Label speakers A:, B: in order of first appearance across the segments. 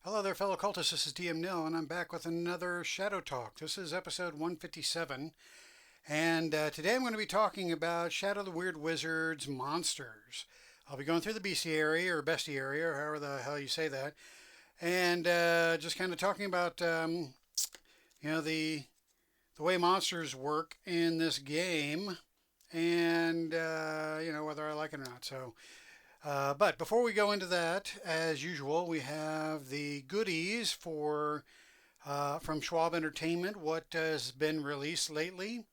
A: Hello there, fellow cultists. This is DM Nil, and I'm back with another Shadow Talk. This is episode 157, and today I'm going to be talking about Shadow the Weird Wizard's monsters. I'll be going through the bestiary or bestiary, or however the hell you say that, and just kind of talking about the way monsters work in this game, and whether I like it or not. But before we go into that, as usual, we have the goodies for from Schwab Entertainment, what has been released lately.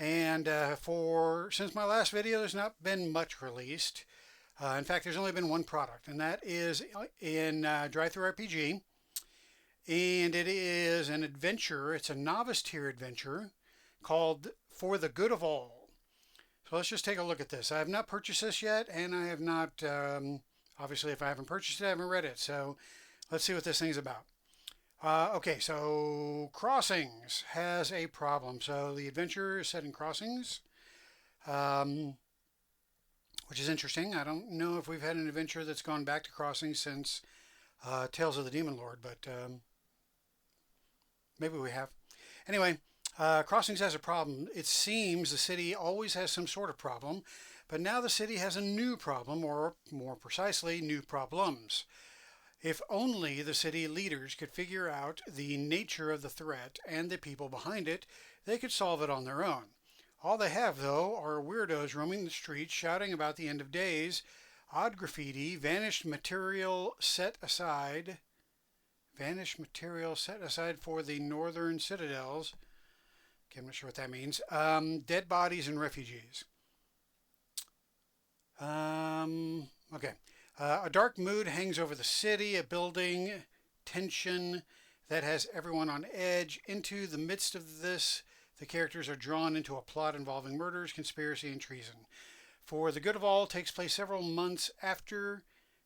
A: And for since my last video, there's not been much released. In fact, there's only been one product, and that is in Drive-Thru RPG, and it is an adventure. It's a novice tier adventure called For the Good of All. So let's just take a look at this. I have not purchased this yet, and I have not, obviously, if I haven't purchased it, I haven't read it. So let's see what this thing's about. Okay, so Crossings has a problem. So the adventure is set in Crossings, um, which is interesting. I don't know if we've had an adventure that's gone back to Crossings since Tales of the Demon Lord, but maybe we have. Anyway, Crossings has a problem. It seems the city always has some sort of problem, but now the city has a new problem, or more precisely, new problems. If only the city leaders could figure out the nature of the threat and the people behind it, they could solve it on their own. All they have, though, are weirdos roaming the streets shouting about the end of days, odd graffiti, vanished material set aside for the northern citadels. Okay, I'm not sure what that means. Dead bodies and refugees. Okay. A dark mood hangs over the city, a building tension that has everyone on edge. Into the midst of this, the characters are drawn into a plot involving murders, conspiracy, and treason. For the Good of All takes place several months after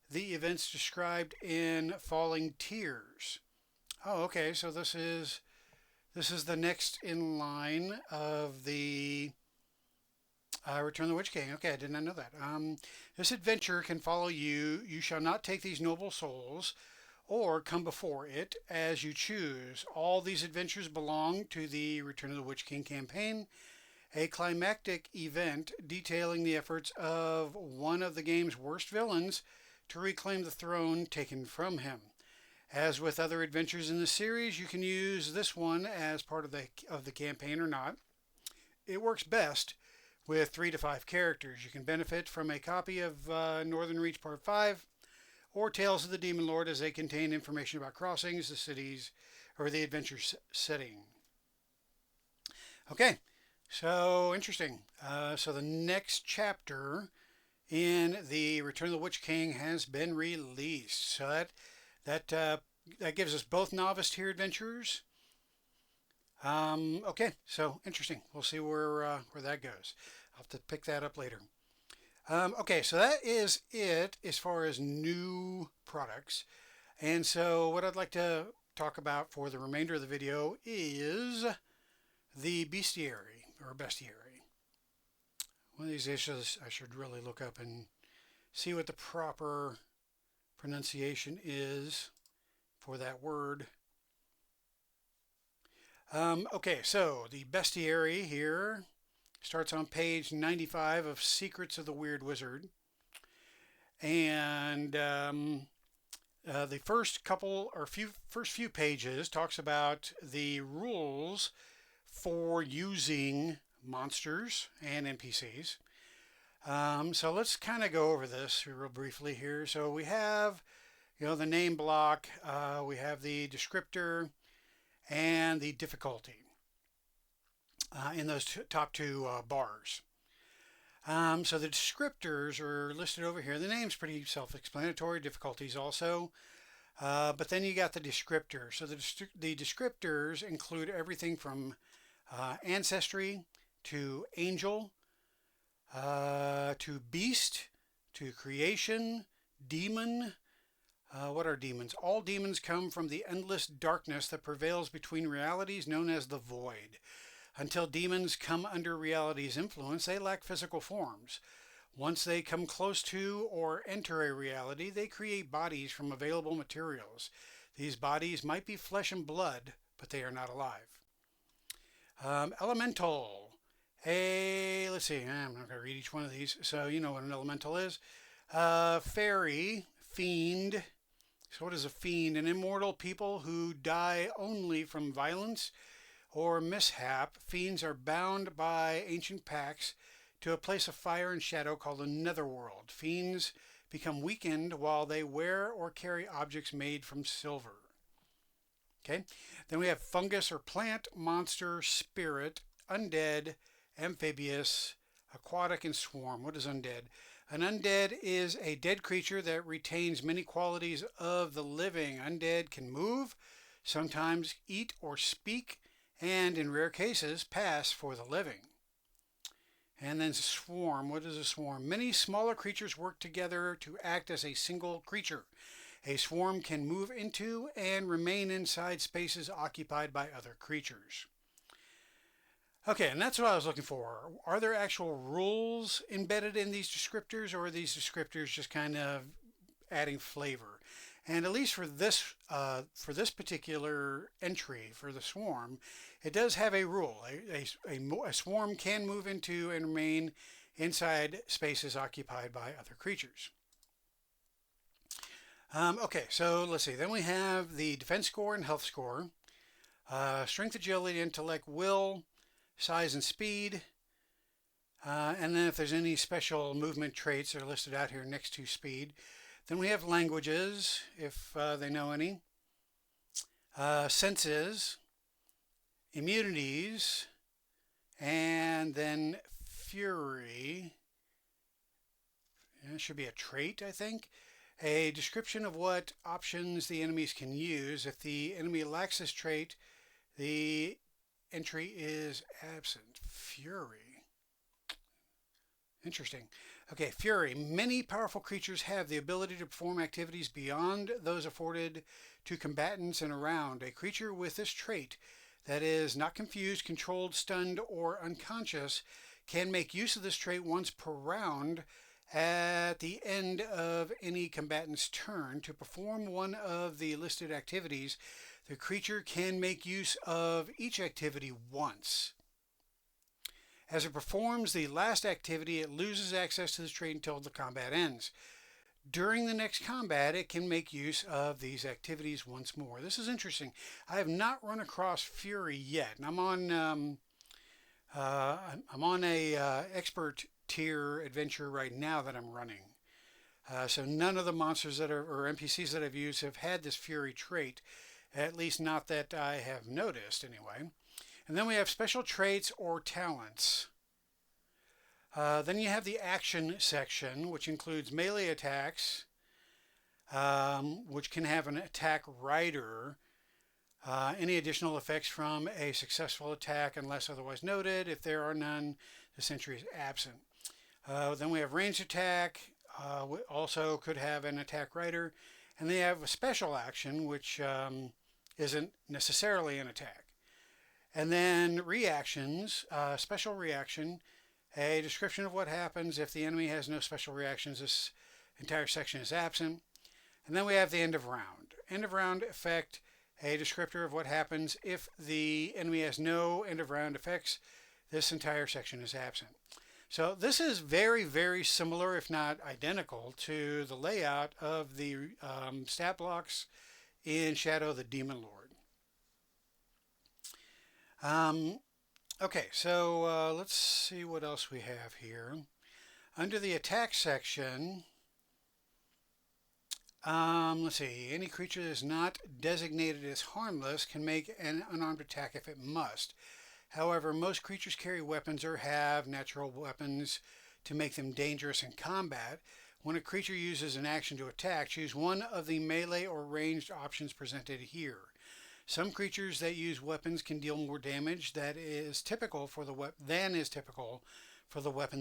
A: the events described in Falling Tears. Oh, okay. So this is the next in line of the Return of the Witch King. Okay, I did not know that. This adventure can follow you. You shall not take these noble souls or come before it as you choose. All these adventures belong to the Return of the Witch King campaign, a climactic event detailing the efforts of one of the game's worst villains to reclaim the throne taken from him. As with other adventures in the series, you can use this one as part of the campaign or not. It works best with 3 to 5 characters. You can benefit from a copy of Northern Reach Part 5 or Tales of the Demon Lord, as they contain information about Crossings, the cities, or the adventure setting. Okay, so interesting. So the next chapter in the Return of the Witch King has been released. So that gives us both novice tier adventures. Okay, so interesting. We'll see where that goes. I'll have to pick that up later. Okay, so that is it as far as new products. And so what I'd like to talk about for the remainder of the video is the bestiary or bestiary. One of these issues I should really look up and see what the proper pronunciation is for that word. Okay, so the bestiary here starts on page 95 of Secrets of the Weird Wizard. And the first few pages talks about the rules for using monsters and NPCs. So let's kind of go over this real briefly here. So we have, the name block, we have the descriptor, and the difficulty in those top two bars. So the descriptors are listed over here. The name's pretty self-explanatory, difficulties also. But then you got the descriptor. So the descriptors include everything from ancestry to angel to beast to creation, demon. What are demons? All demons come from the endless darkness that prevails between realities known as the void. Until demons come under reality's influence, they lack physical forms. Once they come close to or enter a reality, they create bodies from available materials. These bodies might be flesh and blood, but they are not alive. Elemental. Let's see, I'm not going to read each one of these, so you know what an elemental is. Fairy, fiend. So what is a fiend? An immortal people who die only from violence or mishap. Fiends are bound by ancient pacts to a place of fire and shadow called the netherworld. Fiends become weakened while they wear or carry objects made from silver. Okay, then we have fungus or plant, monster, spirit, undead, amphibious, aquatic, and swarm. What is undead? An undead is a dead creature that retains many qualities of the living. Undead can move, sometimes eat or speak, and in rare cases pass for the living. And then swarm. What is a swarm? Many smaller creatures work together to act as a single creature. A swarm can move into and remain inside spaces occupied by other creatures. Okay, and that's what I was looking for. Are there actual rules embedded in these descriptors, or are these descriptors just kind of adding flavor? And at least for this particular entry, for the swarm, it does have a rule. A swarm can move into and remain inside spaces occupied by other creatures. Okay, so let's see. Then we have the defense score and health score. Strength, agility, intellect, will, size, and speed. And then if there's any special movement traits that are listed out here next to speed. Then we have languages, if they know any. Senses, immunities, and then fury. It should be a trait, I think. A description of what options the enemies can use. If the enemy lacks this trait, the entry is absent. Fury. Interesting. Okay, fury. Many powerful creatures have the ability to perform activities beyond those afforded to combatants and around. A creature with this trait, that is not confused, controlled, stunned, or unconscious, can make use of this trait once per round at the end of any combatant's turn. To perform one of the listed activities, the creature can make use of each activity once. As it performs the last activity, it loses access to this trait until the combat ends. During the next combat, it can make use of these activities once more. This is interesting. I have not run across Fury yet, and I'm on a expert tier adventure right now that I'm running. So none of the monsters or NPCs that I've used have had this Fury trait, at least not that I have noticed anyway. And then we have special traits or talents. Then you have the action section, which includes melee attacks, which can have an attack rider. Any additional effects from a successful attack unless otherwise noted. If there are none, this entry is absent. Then we have ranged attack, also could have an attack rider. And they have a special action, which isn't necessarily an attack. And then reactions, special reaction, a description of what happens if the enemy has no special reactions. This entire section is absent. And then we have the end of round. End of round effect, a descriptor of what happens if the enemy has no end of round effects. This entire section is absent. So this is very, very similar, if not identical, to the layout of the stat blocks in Shadow of the Demon Lord. Okay, so let's see what else we have here. Under the attack section, let's see, any creature that is not designated as harmless can make an unarmed attack if it must. However, most creatures carry weapons or have natural weapons to make them dangerous in combat. When a creature uses an action to attack, choose one of the melee or ranged options presented here. Some creatures that use weapons can deal more damage than is typical for the weapon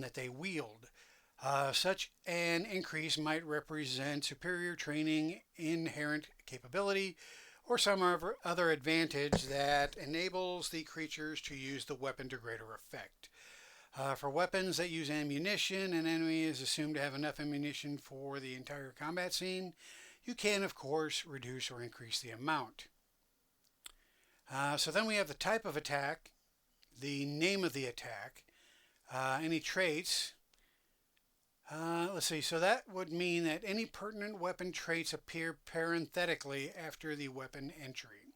A: that they wield. Such an increase might represent superior training, inherent capability, or some other advantage that enables the creatures to use the weapon to greater effect. For weapons that use ammunition, an enemy is assumed to have enough ammunition for the entire combat scene. You can, of course, reduce or increase the amount. So then we have the type of attack, the name of the attack, any traits. Let's see, so that would mean that any pertinent weapon traits appear parenthetically after the weapon entry.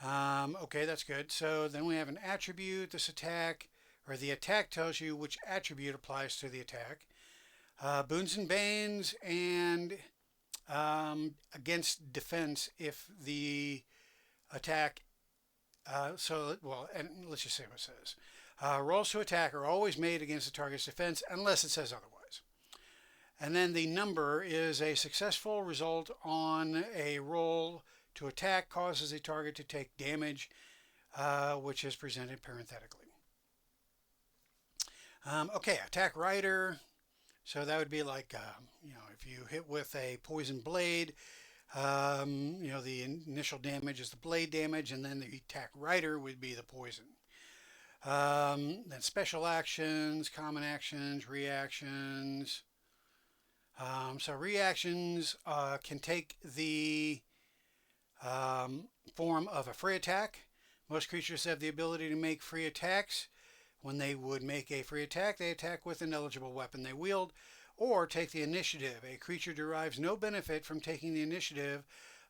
A: Okay, that's good. So then we have an attribute, this attack, or the attack tells you which attribute applies to the attack. Boons and banes, and against defense if the attack, and let's just say what it says. Rolls to attack are always made against the target's defense unless it says otherwise. And then the number is a successful result on a roll to attack causes a target to take damage, which is presented parenthetically. Okay, attack rider. So that would be like, if you hit with a poison blade, the initial damage is the blade damage, and then the attack rider would be the poison. Then special actions, common actions, reactions. So reactions can take the form of a free attack. Most creatures have the ability to make free attacks. When they would make a free attack, they attack with an eligible weapon they wield, or take the initiative. A creature derives no benefit from taking the initiative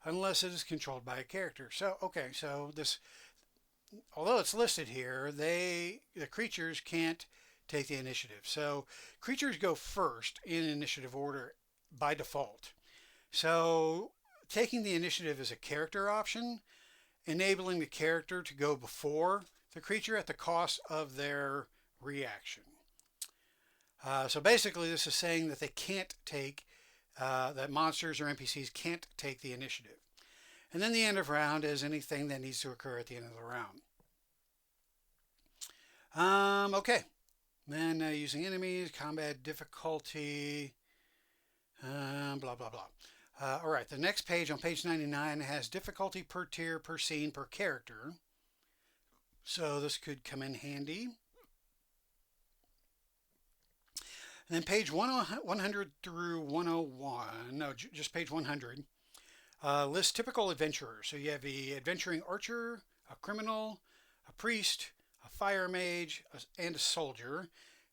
A: unless it is controlled by a character. So, okay, so this, although it's listed here, the creatures can't take the initiative. So creatures go first in initiative order by default. So taking the initiative is a character option, enabling the character to go before the creature at the cost of their reaction. So basically this is saying that they can't take, that monsters or NPCs can't take the initiative. And then the end of round is anything that needs to occur at the end of the round. Okay. Then using enemies, combat difficulty, blah, blah, blah. All right, the next page on page 99 has difficulty per tier, per scene, per character. So this could come in handy. And then page 100 through 101, no, just page 100, lists typical adventurers. So you have the adventuring archer, a criminal, a priest, a fire mage, and a soldier.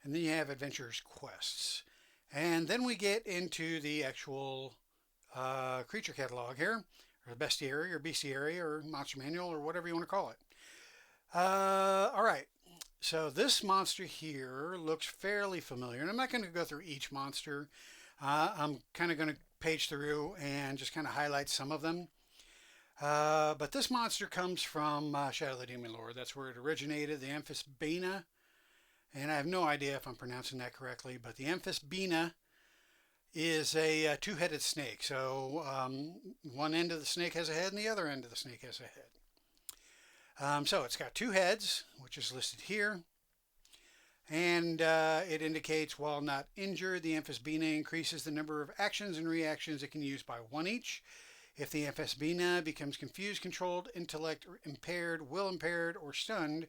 A: And then you have adventurers' quests. And then we get into the actual creature catalog here, or bestiary, or bestiary, or monster manual, or whatever you want to call it. All right, so this monster here looks fairly familiar, and I'm not going to go through each monster. I'm kind of going to page through and just kind of highlight some of them. But this monster comes from Shadow of the Demon Lord. That's where it originated, the Amphisbaena. And I have no idea if I'm pronouncing that correctly, but the Amphisbaena is a two-headed snake. So one end of the snake has a head and the other end of the snake has a head. So it's got two heads, which is listed here. And it indicates while not injured, the Amphisbaena increases the number of actions and reactions it can use by one each. If the Amphisbaena becomes confused, controlled, intellect impaired, will impaired, or stunned,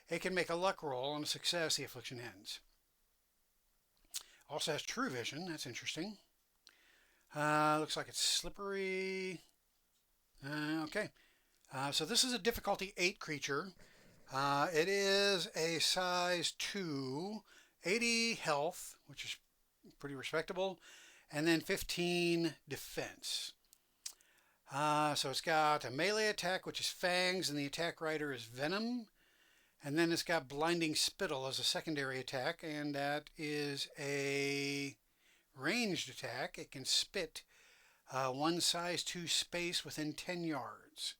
A: it can make a luck roll. On a success, the affliction ends. Also has true vision. That's interesting. Looks like it's slippery. Okay. So this is a difficulty 8 creature. It is a size 2, 80 health, which is pretty respectable, and then 15 defense. So it's got a melee attack, which is fangs, and the attack rider is venom. And then it's got blinding spittle as a secondary attack, and that is a ranged attack. It can spit one size 2 space within 10 yards.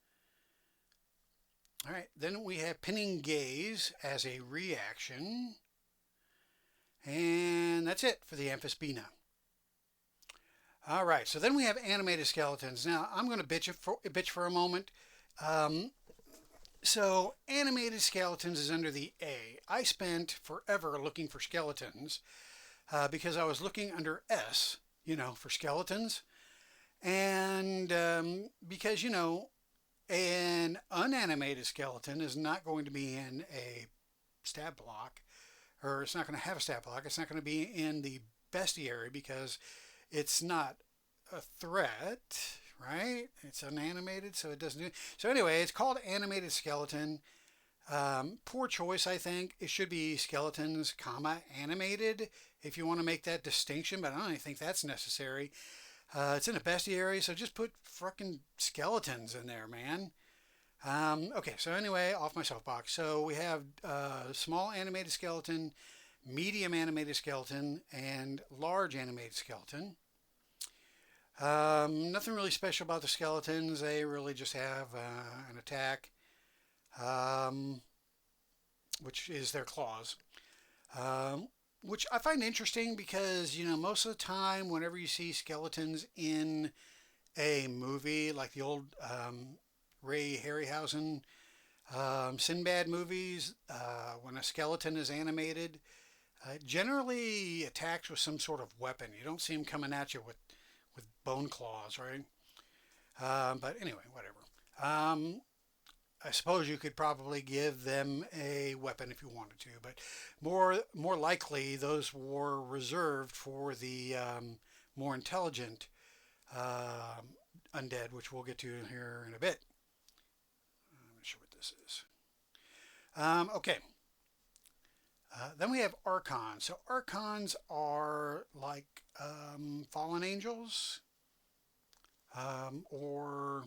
A: All right, then we have pinning gaze as a reaction. And that's it for the Amphisbaena. All right, so then we have animated skeletons. Now, I'm going to bitch for a moment. So animated skeletons is under the A. I spent forever looking for skeletons because I was looking under S, for skeletons. And because, an unanimated skeleton is not going to be in a stat block or it's not going to have a stat block. It's not going to be in the bestiary because it's not a threat, right? It's unanimated, so it doesn't do. So anyway, it's called animated skeleton. Poor choice, I think. It should be skeletons, comma, animated if you want to make that distinction, but I don't even think that's necessary. It's in a bestiary, so just put frickin' skeletons in there, man. Okay, so anyway, off my soapbox. So we have small animated skeleton, medium animated skeleton, and large animated skeleton. Nothing really special about the skeletons. They really just have an attack, which is their claws. Which I find interesting because, you know, most of the time, whenever you see skeletons in a movie, like the old Ray Harryhausen Sinbad movies, when a skeleton is animated, generally attacks with some sort of weapon. You don't see them coming at you with bone claws, right? But anyway, whatever. I suppose you could probably give them a weapon if you wanted to, but more likely those were reserved for the more intelligent undead, which we'll get to here in a bit. I'm not sure what this is. Okay. Then we have archons. So archons are like fallen angels, or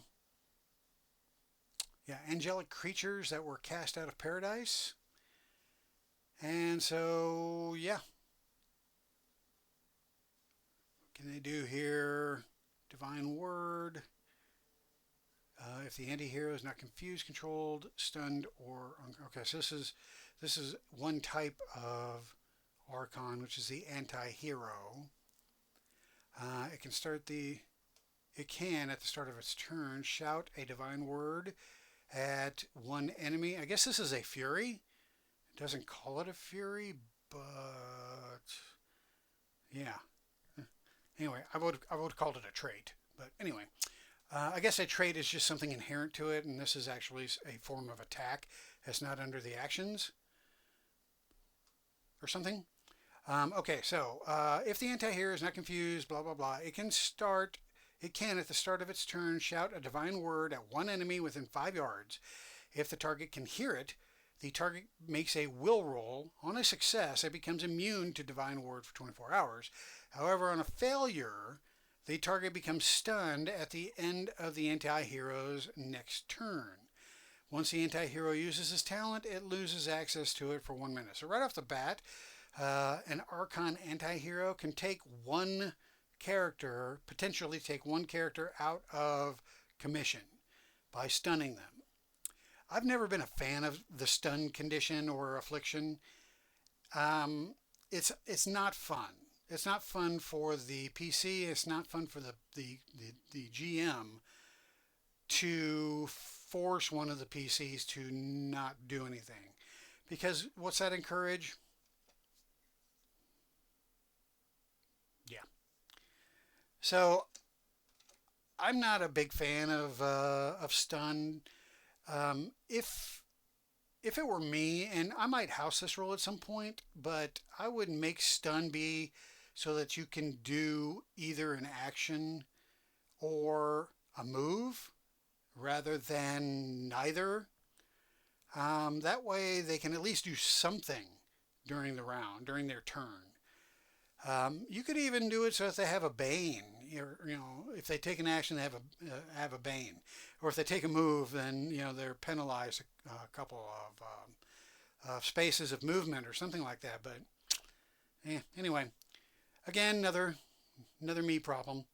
A: yeah, angelic creatures that were cast out of paradise. And so, yeah. What can they do here? Divine word. If the anti-hero is not confused, controlled, stunned, or okay, so this is one type of archon, which is the anti-hero. It can at the start of its turn shout a divine word at one enemy. I guess this is a fury. It doesn't call it a fury, but yeah. Anyway, I would have called it a trait. But anyway, I guess a trait is just something inherent to it, and this is actually a form of attack that's not under the actions or something. Okay, so if the anti-hero is not confused, blah, blah, blah, it can at the start of its turn shout a divine word at one enemy within 5 yards. If the target can hear it, the target makes a will roll. On a success, it becomes immune to divine word for 24 hours. However, on a failure, the target becomes stunned at the end of the anti-hero's next turn. Once the anti-hero uses his talent, it loses access to it for 1 minute. So right off the bat, an Archon anti-hero can potentially take one character out of commission by stunning them. I've never been a fan of the stun condition or affliction. It's not fun. It's not fun for the PC. It's not fun for the GM to force one of the PCs to not do anything. Because what's that encourage? Yeah. So I'm not a big fan of stun. If it were me, and I might house this rule at some point, but I would make stun be so that you can do either an action or a move rather than neither. That way they can at least do something during the round, during their turn. You could even do it so that they have a bane. If they take an action, they have a bane, or if they take a move, then they're penalized a couple of spaces of movement or something like that. But anyway, again, another me problem.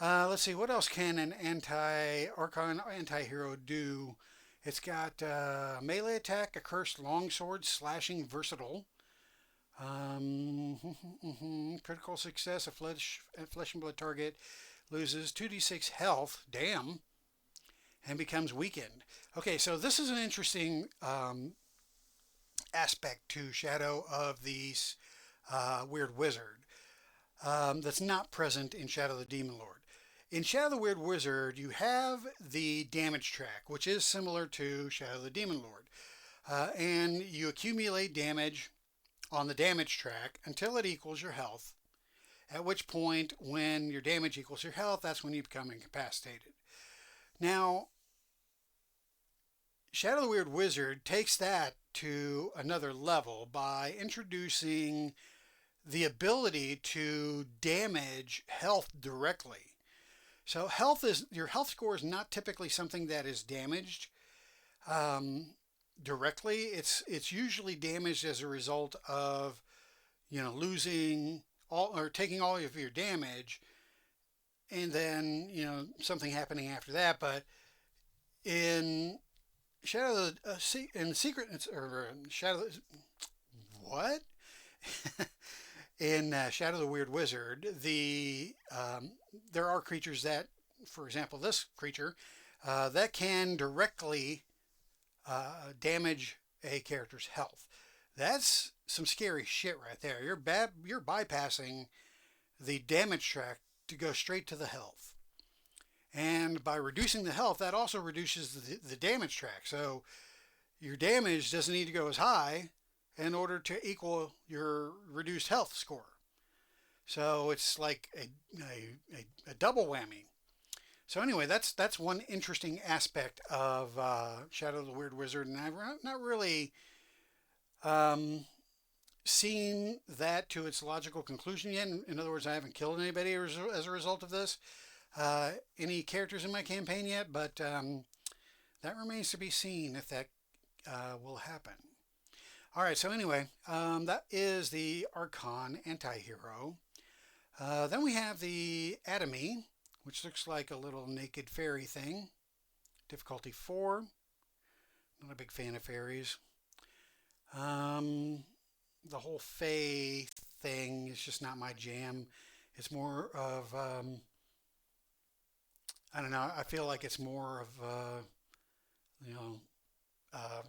A: Let's see, what else can an Archon anti-hero do? It's got melee attack, a cursed longsword, slashing, versatile. Critical success, a flesh and blood target loses 2d6 health, damn, and becomes weakened. Okay, so this is an interesting aspect to Shadow of the Weird Wizard that's not present in Shadow of the Demon Lord. In Shadow of the Weird Wizard, you have the damage track, which is similar to Shadow of the Demon Lord, and you accumulate damage on the damage track until it equals your health. At which point, when your damage equals your health, that's when you become incapacitated. Now, Shadow the Weird Wizard takes that to another level by introducing the ability to damage health directly. So your health score is not typically something that is damaged directly. It's usually damaged as a result of losing all or taking all of your damage, and then something happening after that. But in Shadow in Secret or Shadow what in Shadow the Weird Wizard, there are creatures that, for example, this creature that can directly damage a character's health. That's some scary shit right there. You're bypassing the damage track to go straight to the health. And by reducing the health, that also reduces the damage track. So your damage doesn't need to go as high in order to equal your reduced health score. So it's like a double whammy. So anyway, that's one interesting aspect of Shadow of the Weird Wizard, and I've not really seen that to its logical conclusion yet. In other words, I haven't killed anybody as a result of this, any characters in my campaign yet, but that remains to be seen if that will happen. All right, so anyway, that is the Archon anti-hero. Then we have the Atomy, which looks like a little naked fairy thing. Difficulty 4. Not a big fan of fairies. The whole fae thing is just not my jam. It's more of, I don't know, I feel like it's more of,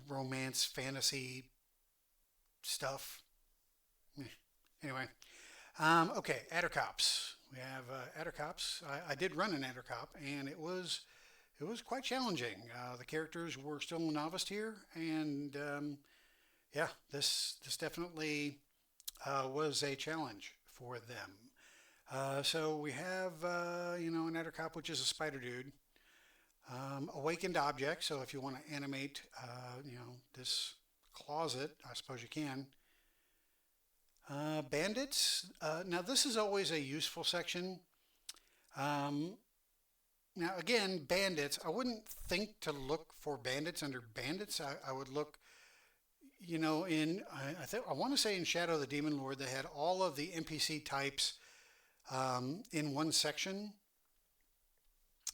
A: romance, fantasy stuff. Anyway, okay, Addercops. We have Addercops. I did run an Addercop, and it was quite challenging. The characters were still a novice tier, and yeah, this definitely was a challenge for them. So we have an Addercop, which is a spider dude. Awakened object. So if you want to animate this closet, I suppose you can. Bandits. Now this is always a useful section. Now again, bandits. I wouldn't think to look for bandits under bandits. I would look, I want to say in Shadow of the Demon Lord they had all of the NPC types in one section,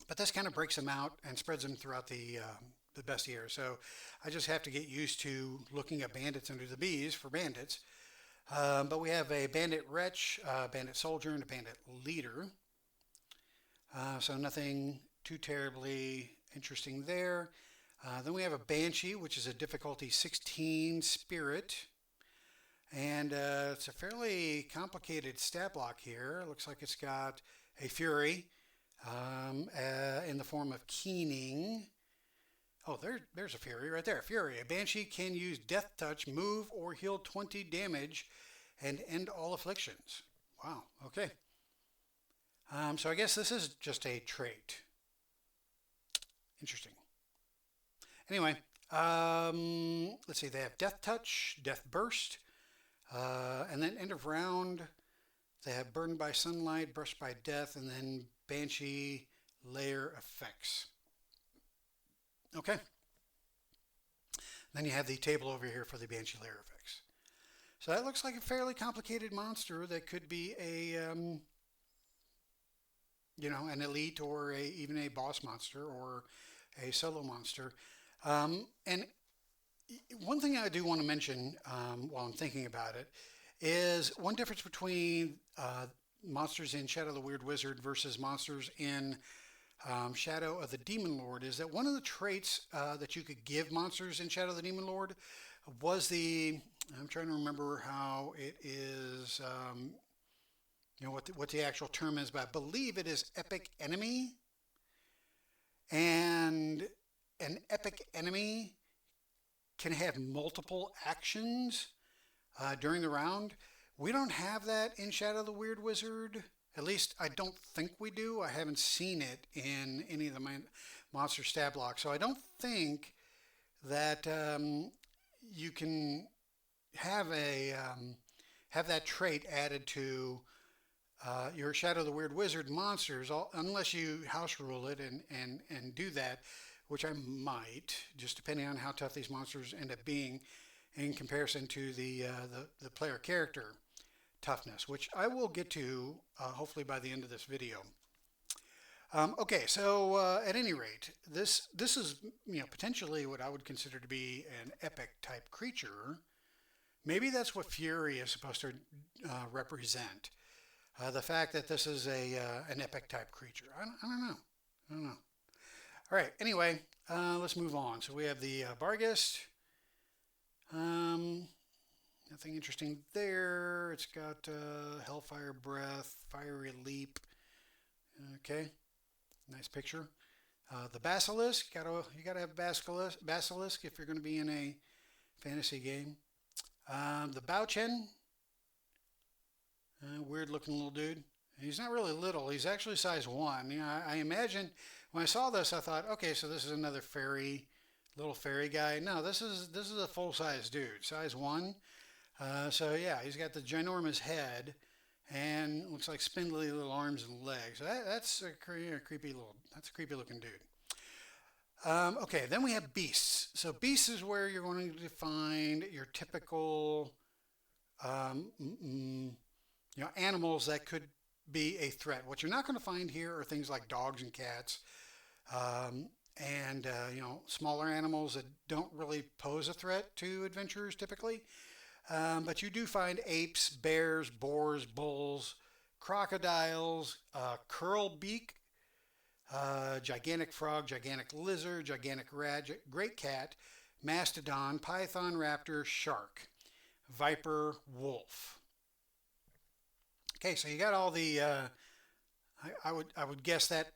A: but this kind of breaks them out and spreads them throughout the bestiary. So I just have to get used to looking at bandits under the B's for bandits. But we have a bandit wretch, a bandit soldier, and a bandit leader. So nothing too terribly interesting there. Then we have a banshee, which is a difficulty 16 spirit. And it's a fairly complicated stat block here. It looks like it's got a fury in the form of keening. Oh, there's a fury right there. Fury. A banshee can use death touch, move, or heal 20 damage and end all afflictions. Wow. Okay. So I guess this is just a trait. Interesting. Anyway, let's see. They have death touch, death burst, and then end of round. They have burned by sunlight, brushed by death, and then banshee layer effects. Okay. Then you have the table over here for the banshee layer effects. So that looks like a fairly complicated monster that could be an elite or even a boss monster or a solo monster. And one thing I do want to mention while I'm thinking about it is one difference between monsters in Shadow of the Weird Wizard versus monsters in Shadow of the Demon Lord is that one of the traits that you could give monsters in Shadow of the Demon Lord was I'm trying to remember how it is, what the actual term is, but I believe it is epic enemy. And an epic enemy can have multiple actions during the round. We don't have that in Shadow the Weird Wizard. At least I don't think we do. I haven't seen it in any of the monster stat blocks. So I don't think that you can have that trait added to your Shadow the Weird Wizard monsters, unless you house rule it and do that, which I might, just depending on how tough these monsters end up being in comparison to the player character toughness, which I will get to hopefully by the end of this video. Okay, so at any rate, this is potentially what I would consider to be an epic type creature. Maybe that's what Fury is supposed to represent. The fact that this is an epic type creature. I don't know. I don't know. All right. Anyway, let's move on. So we have the Barghest. Nothing interesting there. It's got Hellfire Breath, Fiery Leap. Okay. Nice picture. The Basilisk. You gotta have Basilisk if you're going to be in a fantasy game. The Bauchen. Weird looking little dude. He's not really little. He's actually size 1. I imagine when I saw this, I thought, okay, so this is another little fairy guy. No, this is a full size dude, size 1. So yeah, he's got the ginormous head and looks like spindly little arms and legs. That's a creepy looking dude. Okay, then we have beasts. So beasts is where you're going to find your typical animals that could be a threat. What you're not going to find here are things like dogs and cats, and smaller animals that don't really pose a threat to adventurers typically. But you do find apes, bears, boars, bulls, crocodiles, curlbeak, gigantic frog, gigantic lizard, gigantic rat, great cat, mastodon, python, raptor, shark, viper, wolf. Okay, so you got all the. I would guess that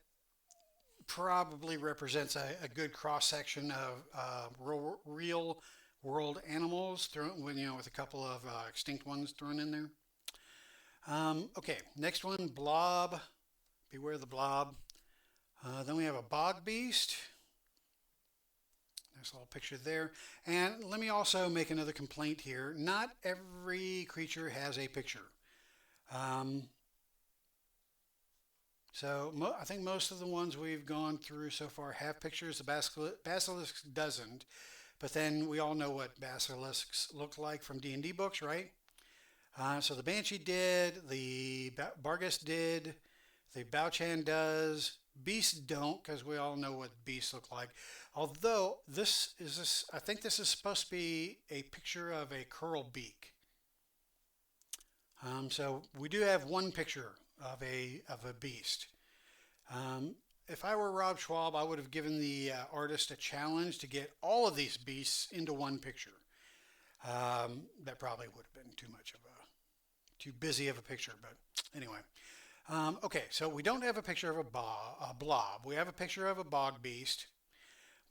A: probably represents a good cross section of real world animals, with a couple of extinct ones thrown in there. Okay, next one, blob. Beware the blob. Then we have a bog beast. Nice little picture there. And let me also make another complaint here. Not every creature has a picture. I think most of the ones we've gone through so far have pictures. The basilisk doesn't, but then we all know what basilisks look like from D&D books, right? So the Banshee did, the Barghest did, the Bauchan does, beasts don't, because we all know what beasts look like. Although I think this is supposed to be a picture of a curlbeak. So we do have one picture of a beast. If I were Rob Schwab, I would have given the artist a challenge to get all of these beasts into one picture. That probably would have been too busy of a picture, but anyway. Okay, so we don't have a picture of a blob. We have a picture of a bog beast.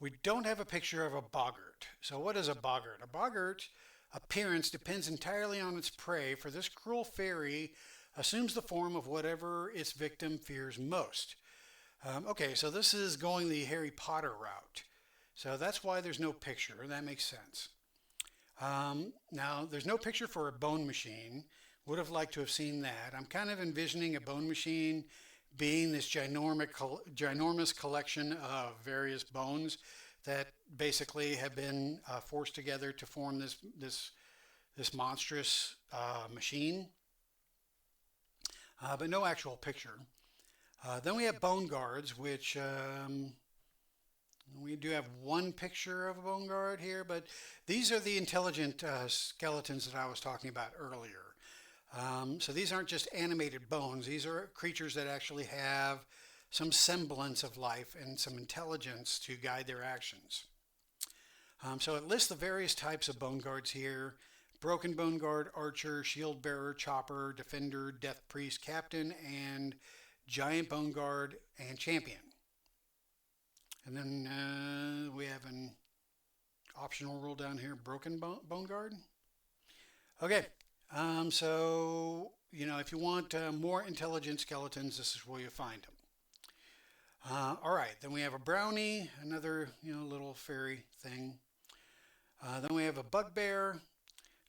A: We don't have a picture of a boggart. So what is a boggart? A boggart appearance depends entirely on its prey, for this cruel fairy assumes the form of whatever its victim fears most. Okay, so this is going the Harry Potter route. So that's why there's no picture. That makes sense. Now, there's no picture for a bone machine. Would have liked to have seen that. I'm kind of envisioning a bone machine being this ginormous collection of various bones that basically have been forced together to form this monstrous machine, but no actual picture. Then we have bone guards, which we do have one picture of a bone guard here, but these are the intelligent skeletons that I was talking about earlier. So these aren't just animated bones. These are creatures that actually have some semblance of life and some intelligence to guide their actions. So it lists the various types of bone guards here: broken bone guard, archer, shield bearer, chopper, defender, death priest, captain, and giant bone guard and champion. And then we have an optional rule down here: broken bone guard. Okay, so if you want more intelligent skeletons, this is where you find them. All right, then we have a brownie, another little fairy thing. Then we have a bugbear.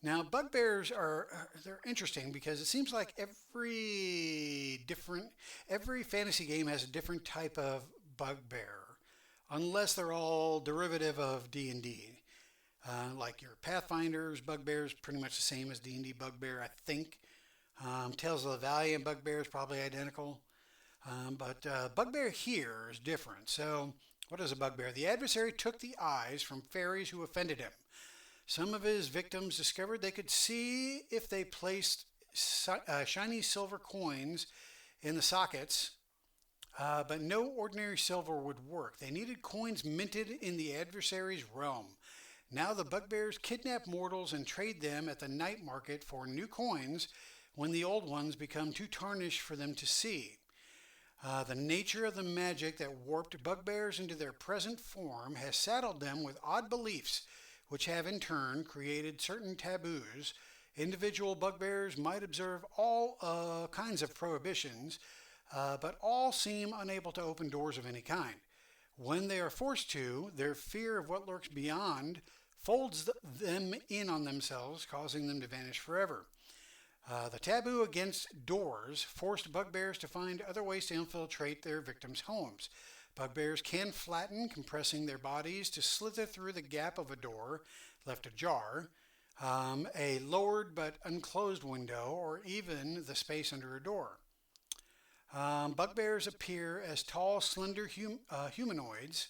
A: Now, bugbears they're interesting because it seems like every fantasy game has a different type of bugbear, unless they're all derivative of D&D. Like your Pathfinder's bugbear is pretty much the same as D&D bugbear, I think. Tales of the Valiant bugbear is probably identical. But bugbear here is different. So, what is a bugbear? The adversary took the eyes from fairies who offended him. Some of his victims discovered they could see if they placed shiny silver coins in the sockets, but no ordinary silver would work. They needed coins minted in the adversary's realm. Now the bugbears kidnap mortals and trade them at the night market for new coins when the old ones become too tarnished for them to see. The nature of the magic that warped bugbears into their present form has saddled them with odd beliefs, which have in turn created certain taboos. Individual bugbears might observe all kinds of prohibitions, but all seem unable to open doors of any kind. When they are forced to, their fear of what lurks beyond folds them in on themselves, causing them to vanish forever. The taboo against doors forced bugbears to find other ways to infiltrate their victims' homes. Bugbears can flatten, compressing their bodies to slither through the gap of a door left ajar, a lowered but unclosed window, or even the space under a door. Bugbears appear as tall, slender humanoids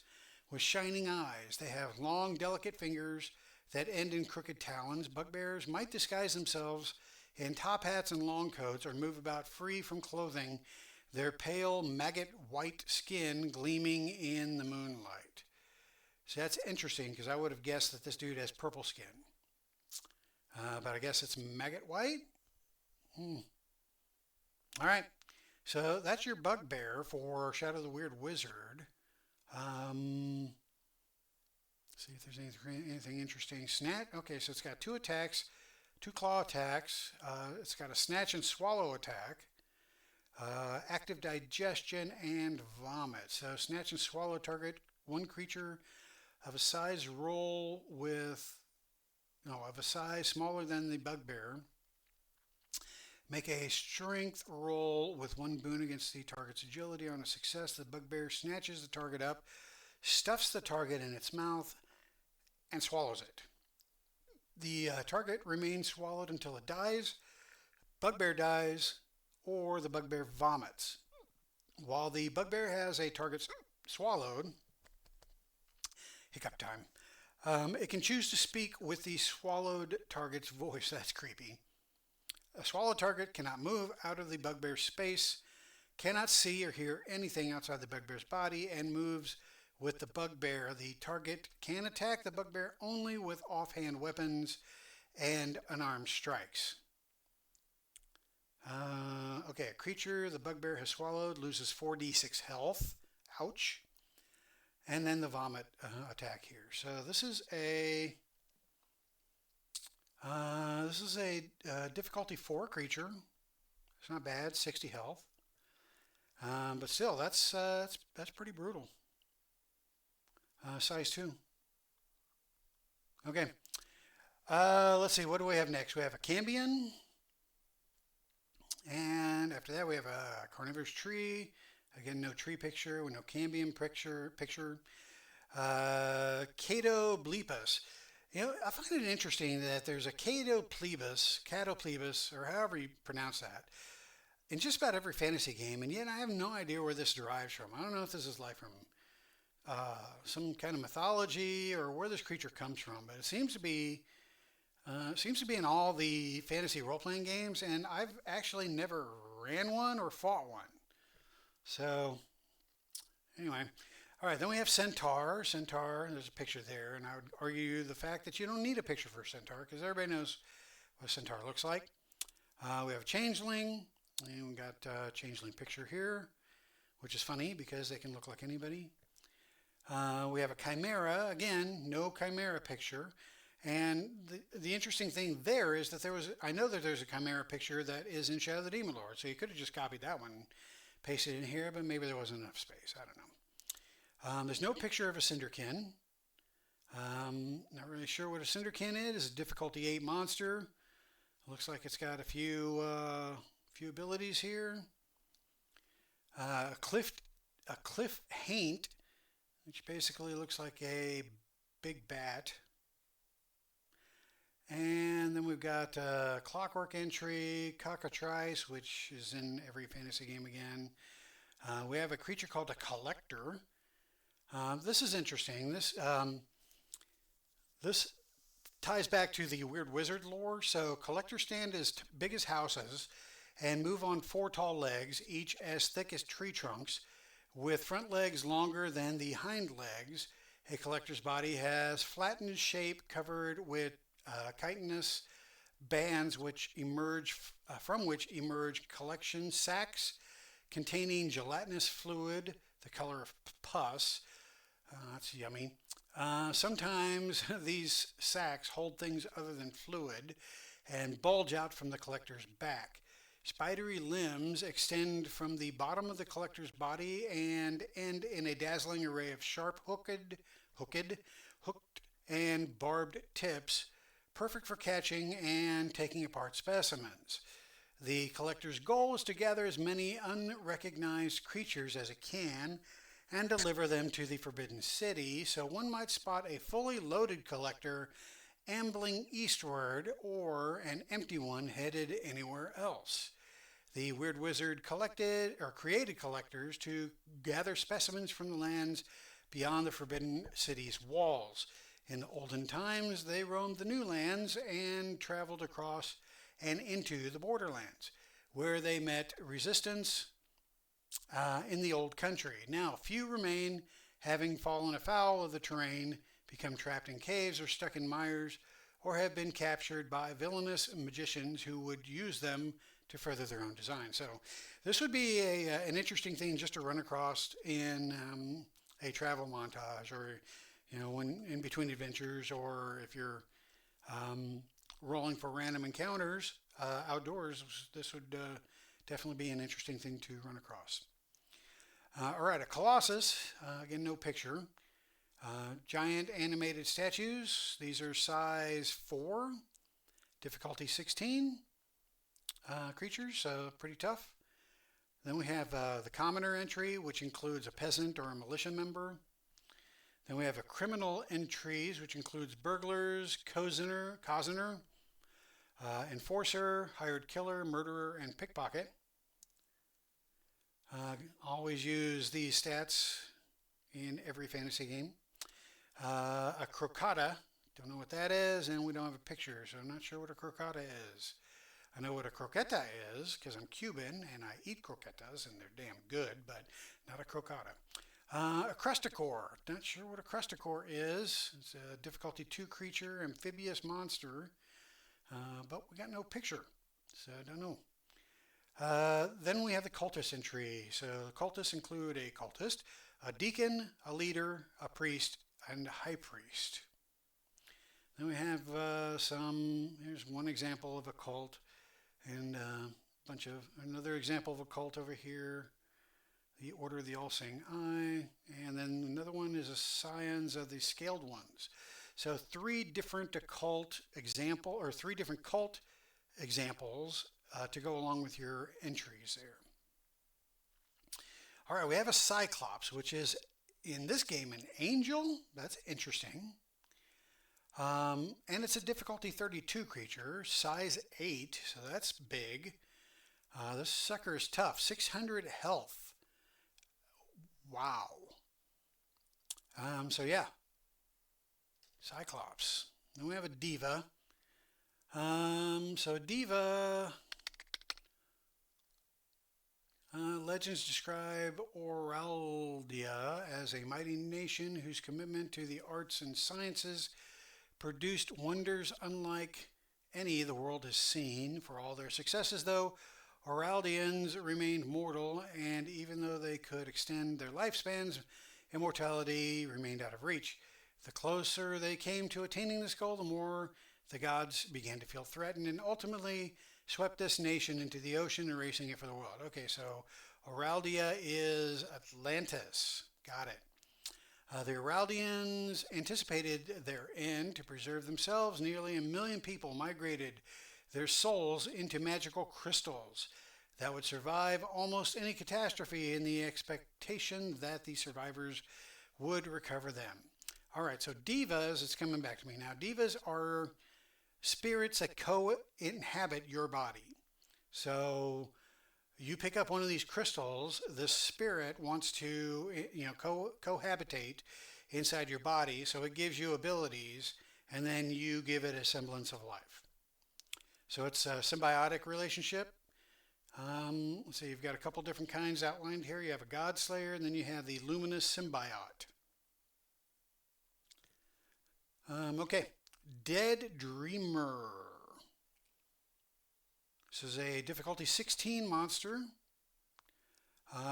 A: with shining eyes. They have long, delicate fingers that end in crooked talons. Bugbears might disguise themselves in top hats and long coats or move about free from clothing, their pale, maggot white skin gleaming in the moonlight. So that's interesting because I would have guessed that this dude has purple skin. But I guess it's maggot white? All right. So that's your bugbear for Shadow the Weird Wizard. See if there's anything interesting. Snatch. Okay, so it's got 2 attacks, 2 claw attacks. It's got a snatch and swallow attack, active digestion, and vomit. So snatch and swallow target 1 creature of a size smaller than the bugbear. Make a strength roll with 1 boon against the target's agility. On a success, the bugbear snatches the target up, stuffs the target in its mouth, and swallows it. The target remains swallowed until it dies, bugbear dies, or the bugbear vomits. While the bugbear has a target swallowed, hiccup time, it can choose to speak with the swallowed target's voice. That's creepy. A swallowed target cannot move out of the bugbear's space, cannot see or hear anything outside the bugbear's body, and moves with the bugbear. The target can attack the bugbear only with offhand weapons and unarmed strikes. Okay, a creature the bugbear has swallowed loses 4d6 health. Ouch. And then the vomit attack here. So this is a difficulty 4 creature. It's not bad, 60 health. But still, that's pretty brutal. Size 2. Okay. Let's see, what do we have next? We have a Cambion. And after that, we have a carnivorous tree. Again, no tree picture, with no Cambion picture. Cato Bleepus. I find it interesting that there's a Catoplebus, or however you pronounce that, in just about every fantasy game, and yet I have no idea where this derives from. I don't know if this is like from some kind of mythology or where this creature comes from, but it seems to be in all the fantasy role-playing games, and I've actually never ran one or fought one. So, anyway. All right, then we have Centaur. Centaur, there's a picture there, and I would argue the fact that you don't need a picture for Centaur, because everybody knows what Centaur looks like. We have a Changeling, and we got a Changeling picture here, which is funny because they can look like anybody. We have a Chimera, again, no Chimera picture. And the interesting thing there is that I know that there's a Chimera picture that is in Shadow of the Demon Lord, so you could have just copied that one and pasted it in here, but maybe there wasn't enough space. I don't know. There's no picture of a Cinderkin. Not really sure what a Cinderkin is. It's a difficulty 8 monster. Looks like it's got a few abilities here. A cliff haint, which basically looks like a big bat. And then we've got Clockwork Entry, Cockatrice, which is in every fantasy game again. We have a creature called a Collector. This is interesting. This ties back to the Weird Wizard lore. So collectors stand as big as houses and move on 4 tall legs, each as thick as tree trunks, with front legs longer than the hind legs. A collector's body has flattened shape covered with chitinous bands from which emerge collection sacs containing gelatinous fluid, the color of pus. That's yummy. Sometimes these sacs hold things other than fluid and bulge out from the collector's back. Spidery limbs extend from the bottom of the collector's body and end in a dazzling array of sharp hooked and barbed tips, perfect for catching and taking apart specimens. The collector's goal is to gather as many unrecognized creatures as it can and deliver them to the Forbidden City, so one might spot a fully loaded collector ambling eastward or an empty one headed anywhere else. The Weird Wizard created collectors to gather specimens from the lands beyond the Forbidden City's walls. In the olden times, they roamed the new lands and traveled across and into the borderlands, where they met resistance in the old country. Now, few remain, having fallen afoul of the terrain, become trapped in caves or stuck in mires, or have been captured by villainous magicians who would use them to further their own design. So this would be an interesting thing just to run across in a travel montage, or when in between adventures, or if you're rolling for random encounters outdoors. This would definitely be an interesting thing to run across. All right, a Colossus. Again, no picture. Giant animated statues. These are size 4, difficulty 16 creatures, so pretty tough. Then we have the commoner entry, which includes a peasant or a militia member. Then we have a criminal entries, which includes burglars, cozener, enforcer, hired killer, murderer, and pickpocket. Always use these stats in every fantasy game. A crocata, don't know what that is, and we don't have a picture, so I'm not sure what a crocata is. I know what a croqueta is because I'm Cuban and I eat croquetas and they're damn good, but not a crocata. A crustacore, not sure what a crustacore is. It's a difficulty 2 creature, amphibious monster, but we got no picture, so I don't know. Then we have the cultist entry. So the cultists include a cultist, a deacon, a leader, a priest, and a high priest. Then we have here's one example of a cult, and another example of a cult over here, the Order of the All-Seeing Eye, and then another one is a Scions of the Scaled Ones. So 3 different cult examples to go along with your entries there. All right, we have a Cyclops, which is in this game an angel. That's interesting. And it's a difficulty 32 creature, size 8, so that's big. This sucker is tough, 600 health. Wow. So yeah, Cyclops. Then we have a diva. So diva, legends describe Oraldia as a mighty nation whose commitment to the arts and sciences produced wonders unlike any the world has seen. For all their successes, though, Oraldians remained mortal, and even though they could extend their lifespans, immortality remained out of reach. The closer they came to attaining this goal, the more the gods began to feel threatened and ultimately swept this nation into the ocean, erasing it for the world. Okay, so Araldia is Atlantis. Got it. The Araldians anticipated their end to preserve themselves. Nearly 1 million people migrated their souls into magical crystals that would survive almost any catastrophe in the expectation that the survivors would recover them. All right, so divas, it's coming back to me now. Divas are spirits that co-inhabit your body. So you pick up one of these crystals, this spirit wants to, cohabitate inside your body, so it gives you abilities, and then you give it a semblance of life. So it's a symbiotic relationship. Let's see, you've got a couple different kinds outlined here. You have a God Slayer, and then you have the Luminous Symbiote. Okay, Dead Dreamer. This is a difficulty 16 monster.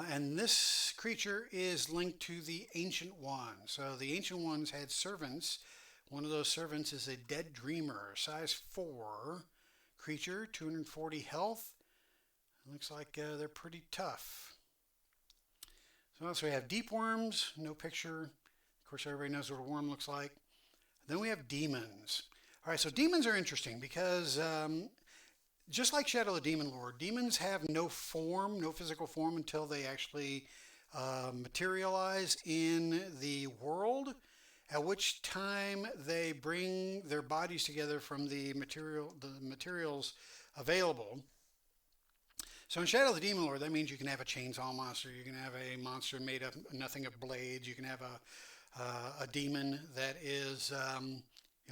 A: And this creature is linked to the Ancient Ones. So the Ancient Ones had servants. One of those servants is a Dead Dreamer, size 4 creature, 240 health. Looks like they're pretty tough. So also we have Deep Worms, no picture. Of course, everybody knows what a worm looks like. Then we have demons. All right, so demons are interesting because just like Shadow the Demon Lord, demons have no form, no physical form until they actually materialize in the world, at which time they bring their bodies together from the materials available. So in Shadow the Demon Lord, that means you can have a chainsaw monster, you can have a monster made of nothing of blades, you can have a demon that is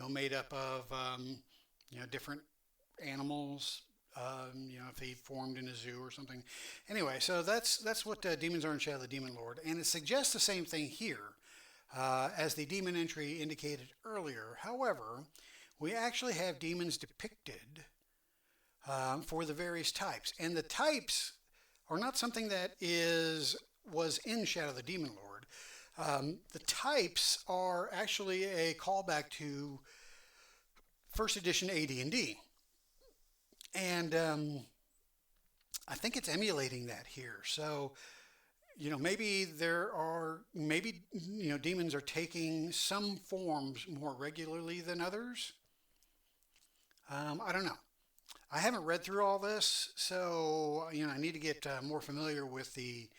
A: made up of different animals, if he formed in a zoo or something. Anyway, so that's what demons are in Shadow the Demon Lord, and it suggests the same thing here as the demon entry indicated earlier. However, we actually have demons depicted for the various types, and the types are not something that was in Shadow the Demon Lord. The types are actually a callback to first edition AD&D. And I think it's emulating that here. So, maybe demons are taking some forms more regularly than others. I don't know. I haven't read through all this, so, I need to get more familiar with the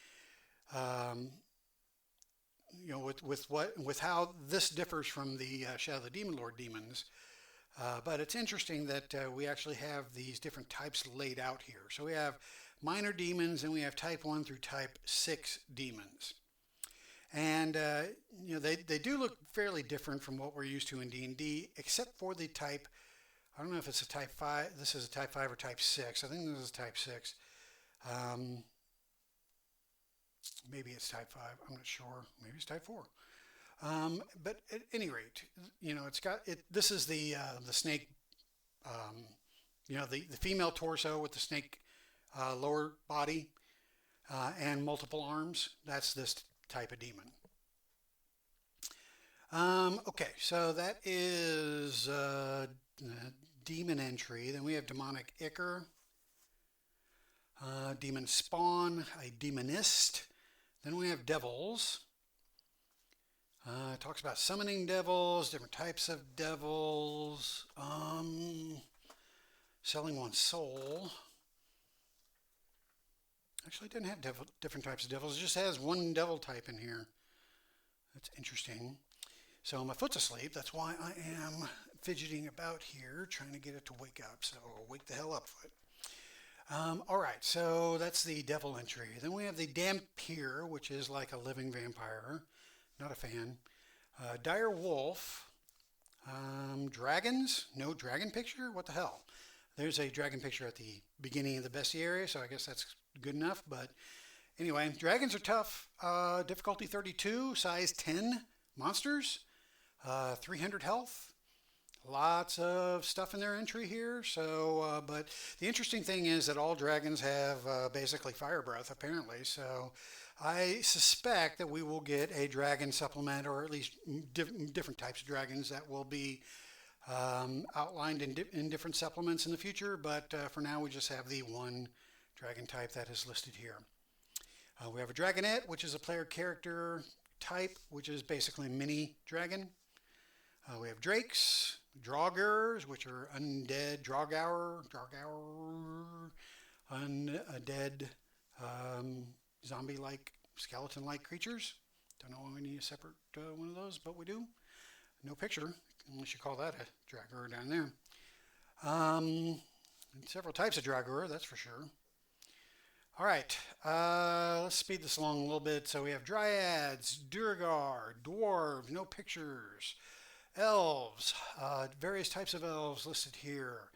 A: with how this differs from the Shadow the Demon Lord demons. But it's interesting that we actually have these different types laid out here. So we have minor demons, and we have type 1 through type 6 demons. And they do look fairly different from what we're used to in D&D, except for the type. I don't know if it's a type 5. This is a type 5 or type 6. I think this is type 6. Maybe it's type 5. I'm not sure. Maybe it's type 4. But at any rate, it's got it. This is the snake. The female torso with the snake lower body and multiple arms. That's this type of demon. Okay, so that is demon entry. Then we have demonic ichor, demon spawn, a demonist. Then we have devils. It talks about summoning devils, different types of devils, selling one's soul. Actually, it doesn't have different types of devils. It just has one devil type in here. That's interesting. So my foot's asleep. That's why I am fidgeting about here, trying to get it to wake up. So wake the hell up, foot. All right, so that's the devil entry. Then we have the Dhampir, which is like a living vampire. Not a fan. Dire Wolf. Dragons. No dragon picture? What the hell? There's a dragon picture at the beginning of the bestiary, so I guess that's good enough. But anyway, dragons are tough. Difficulty 32, size 10 monsters. 300 health. Lots of stuff in their entry here. So, but the interesting thing is that all dragons have basically fire breath, apparently. So I suspect that we will get a dragon supplement, or at least different types of dragons that will be outlined in different supplements in the future. But for now, we just have the one dragon type that is listed here. We have a dragonette, which is a player character type, which is basically a mini dragon. We have drakes, draugrs, which are undead, undead, zombie-like, skeleton-like creatures. Don't know why we need a separate one of those, but we do. No picture, unless you call that a draugr down there. Several types of draugr, that's for sure. All right, let's speed this along a little bit. So we have dryads, duergar, dwarves, no pictures, elves, various types of elves listed here,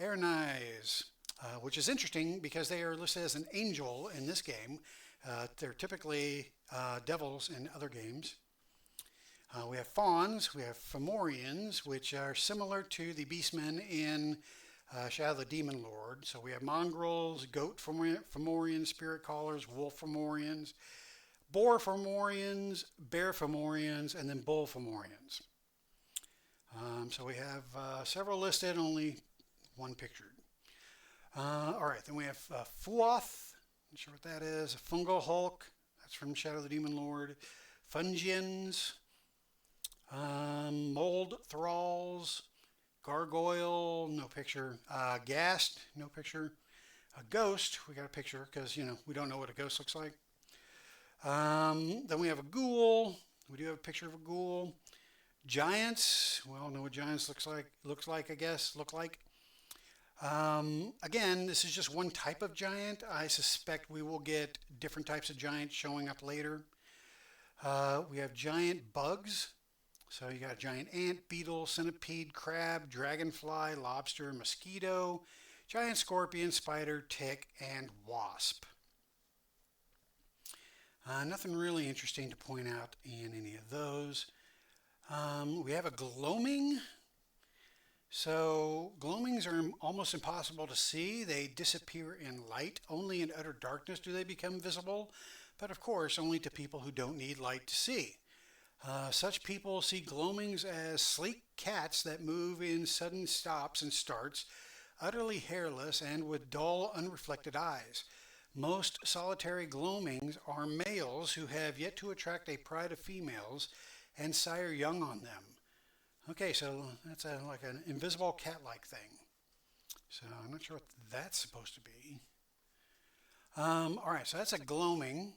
A: Ernais, which is interesting because they are listed as an angel in this game. They're typically devils in other games. We have fauns, we have fomorians, which are similar to the beastmen in Shadow of the Demon Lord. So we have mongrels, goat fomorians, spirit callers, wolf fomorians, boar fomorians, bear fomorians, and then bull fomorians. So we have several listed, only one pictured. All right, then we have Fuoth, not sure what that is, a fungal hulk, that's from Shadow of the Demon Lord, Fungians, mold thralls, gargoyle, no picture, ghast, no picture, a ghost, we got a picture because, we don't know what a ghost looks like. Then we have a ghoul, we do have a picture of a ghoul. Giants, we all know what giants look like, I guess. Again, this is just one type of giant. I suspect we will get different types of giants showing up later. We have giant bugs. So you got a giant ant, beetle, centipede, crab, dragonfly, lobster, mosquito, giant scorpion, spider, tick, and wasp. Nothing really interesting to point out in any of those. We have a gloaming. So gloamings are almost impossible to see. They disappear in light. Only in utter darkness do they become visible. But of course, only to people who don't need light to see. Such people see gloamings as sleek cats that move in sudden stops and starts, utterly hairless and with dull, unreflected eyes. Most solitary gloamings are males who have yet to attract a pride of females and sire young on them. Okay, so that's like an invisible cat-like thing. So I'm not sure what that's supposed to be. All right, so that's a gloaming.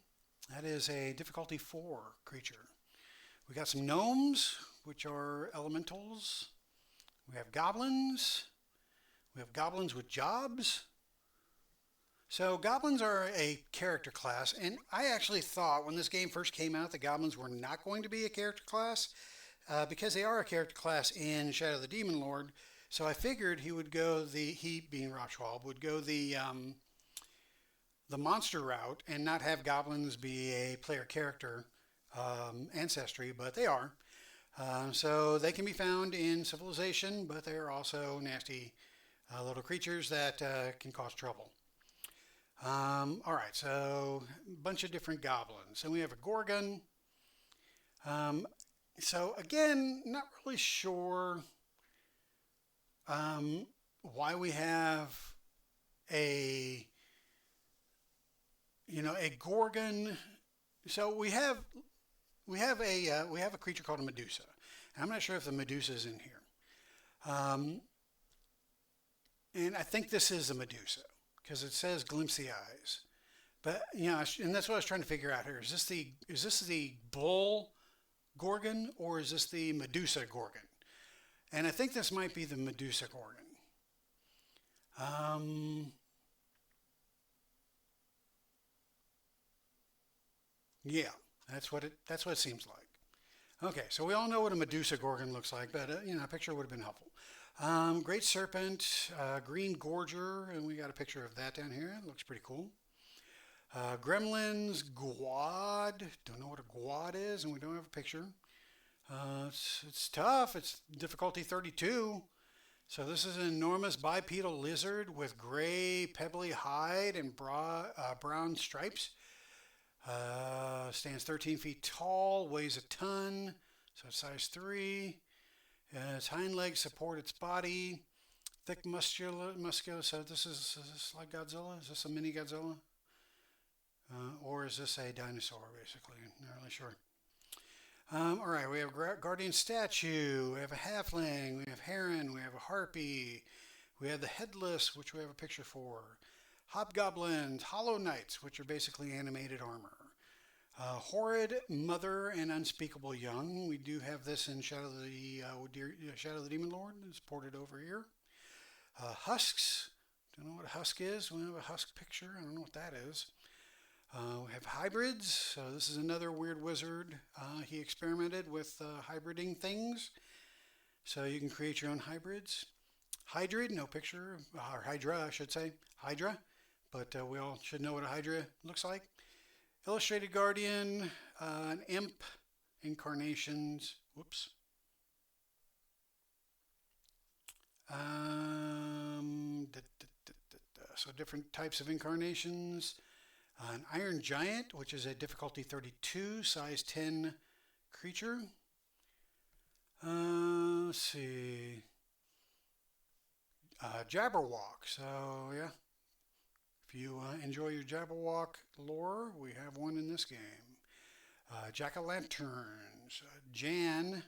A: That is a difficulty 4 creature. We got some gnomes, which are elementals. We have goblins. We have goblins with jobs. So goblins are a character class, and I actually thought when this game first came out that goblins were not going to be a character class because they are a character class in Shadow of the Demon Lord. So I figured he being Rob Schwab, would go the monster route and not have goblins be a player character ancestry, but they are. So they can be found in Civilization, but they are also nasty little creatures that can cause trouble. All right, so a bunch of different goblins. And we have a Gorgon. So again, not really sure why we have a Gorgon. So we have a creature called a Medusa. And I'm not sure if the Medusa is in here. And I think this is a Medusa because it says glimpsy eyes. But and that's what I was trying to figure out here. Is this the bull Gorgon or is this the Medusa Gorgon? And I think this might be the Medusa Gorgon. Yeah, that's what it seems like. Okay, so we all know what a Medusa Gorgon looks like, but a picture would have been helpful. Great Serpent, Green Gorger, and we got a picture of that down here. It looks pretty cool. Gremlins, Guad. Don't know what a Guad is, and we don't have a picture. It's tough. It's difficulty 32. So this is an enormous bipedal lizard with gray pebbly hide and brown stripes. Stands 13 feet tall, weighs a ton, so it's size 3. Its hind legs support its body. Thick muscular. So is this like Godzilla? Is this a mini Godzilla? Or is this a dinosaur, basically? Not really sure. All right, we have guardian statue. We have a halfling. We have heron. We have a harpy. We have the headless, which we have a picture for. Hobgoblins, hollow knights, which are basically animated armor. Horrid mother and unspeakable young. We do have this in Shadow of the Demon Lord. It's ported over here. Husks. Don't know what a husk is. We have a husk picture. I don't know what that is. We have hybrids. So this is another weird wizard. He experimented with hybriding things. So you can create your own hybrids. Hydrid, no picture. Or Hydra, I should say. Hydra. But we all should know what a Hydra looks like. Illustrated Guardian, an imp, incarnations. Whoops. So different types of incarnations. An Iron Giant, which is a difficulty 32, size 10 creature. Let's see. Jabberwock. So, yeah. If you enjoy your Jabberwock lore, we have one in this game. Jack-o'-lanterns. Jan,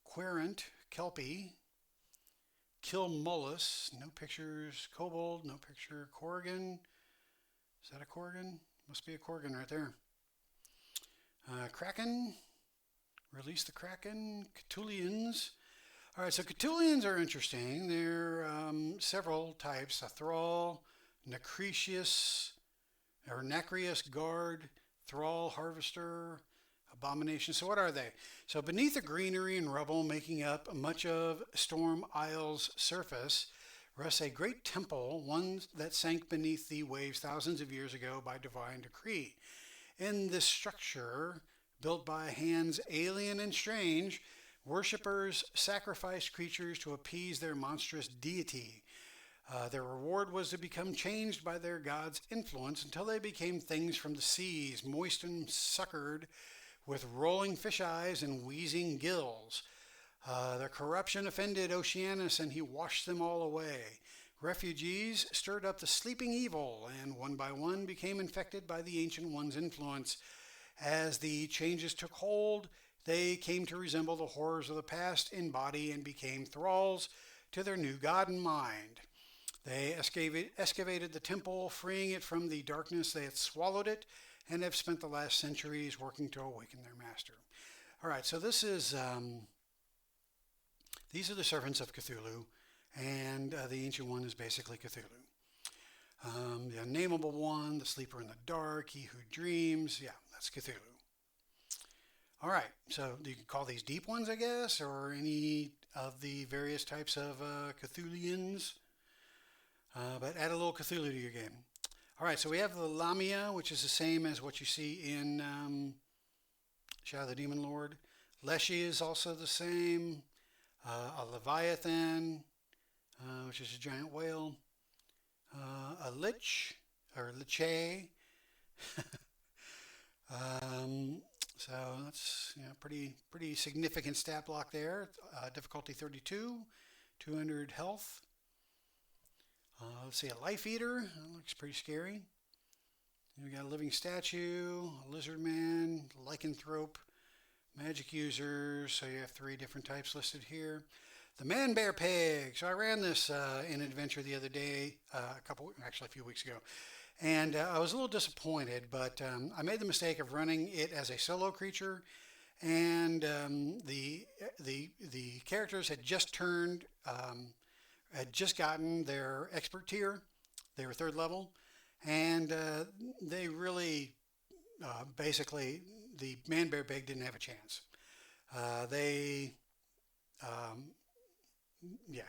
A: Querent, Kelpie. Kilmulus, no pictures. Kobold, no picture. Corrigan. Is that a Corrigan? Must be a Corrigan right there. Kraken. Release the Kraken. Cthulhians. All right, so Cthulhians are interesting. They're several types. A Thrall, Nacreous, or Nacreous Guard, Thrall, Harvester, Abomination. So what are they? So beneath the greenery and rubble making up much of Storm Isle's surface rests a great temple, one that sank beneath the waves thousands of years ago by divine decree. In this structure, built by hands alien and strange, worshippers sacrificed creatures to appease their monstrous deity. Their reward was to become changed by their god's influence until they became things from the seas, moist and suckered, with rolling fish eyes and wheezing gills. Their corruption offended Oceanus, and he washed them all away. Refugees stirred up the sleeping evil, and one by one became infected by the Ancient One's influence. As the changes took hold, they came to resemble the horrors of the past in body and became thralls to their new god in mind. They excavated the temple, freeing it from the darkness that had swallowed it, and have spent the last centuries working to awaken their master. All right, so this is these are the servants of Cthulhu, and the Ancient One is basically Cthulhu. The Unnameable One, the Sleeper in the Dark, He Who Dreams, yeah, that's Cthulhu. All right, so you can call these deep ones, I guess, or any of the various types of Cthulhians. But add a little Cthulhu to your game. All right, so we have the Lamia, which is the same as what you see in Shadow of the Demon Lord. Leshy is also the same. A Leviathan, which is a giant whale. A Lich, or Liche. So that's pretty significant stat block there. Difficulty 32, 200 health. Let's see, a Life Eater. That looks pretty scary. We got a Living Statue, a Lizard Man, Lycanthrope, Magic Users. So you have 3 different types listed here. The Man Bear Pig. So I ran this in an adventure the other day, a few weeks ago. And I was a little disappointed, but I made the mistake of running it as a solo creature. And the characters had just gotten their expert tier. They were 3rd level, and they really, basically, the Man Bear Pig didn't have a chance.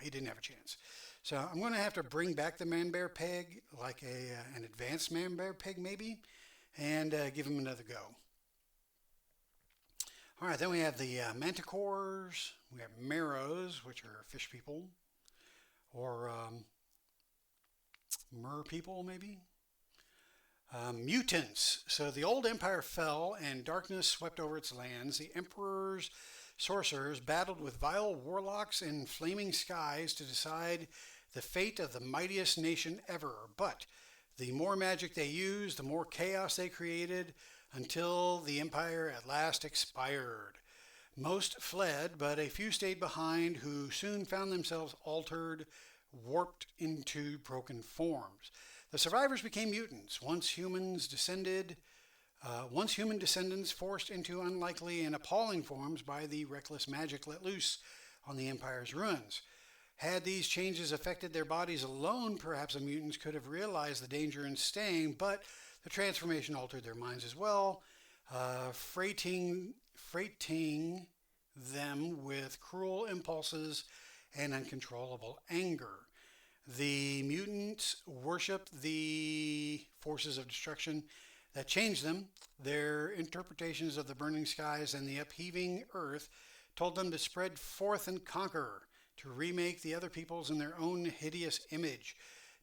A: He didn't have a chance. So I'm going to have to bring back the Man Bear Pig, like an advanced Man Bear Pig maybe, and give him another go. All right, then we have the Manticores. We have Marrows, which are fish people. Or mer people, maybe. Mutants. So the old empire fell and darkness swept over its lands. The emperor's sorcerers battled with vile warlocks in flaming skies to decide the fate of the mightiest nation ever. But the more magic they used, the more chaos they created until the empire at last expired. Most fled, but a few stayed behind who soon found themselves altered, warped into broken forms. The survivors became mutants. Once human descendants forced into unlikely and appalling forms by the reckless magic let loose on the Empire's ruins. Had these changes affected their bodies alone, perhaps the mutants could have realized the danger in staying, but the transformation altered their minds as well, freighting them with cruel impulses and uncontrollable anger. The mutants worship the forces of destruction that changed them. Their interpretations of the burning skies and the upheaving earth told them to spread forth and conquer, to remake the other peoples in their own hideous image.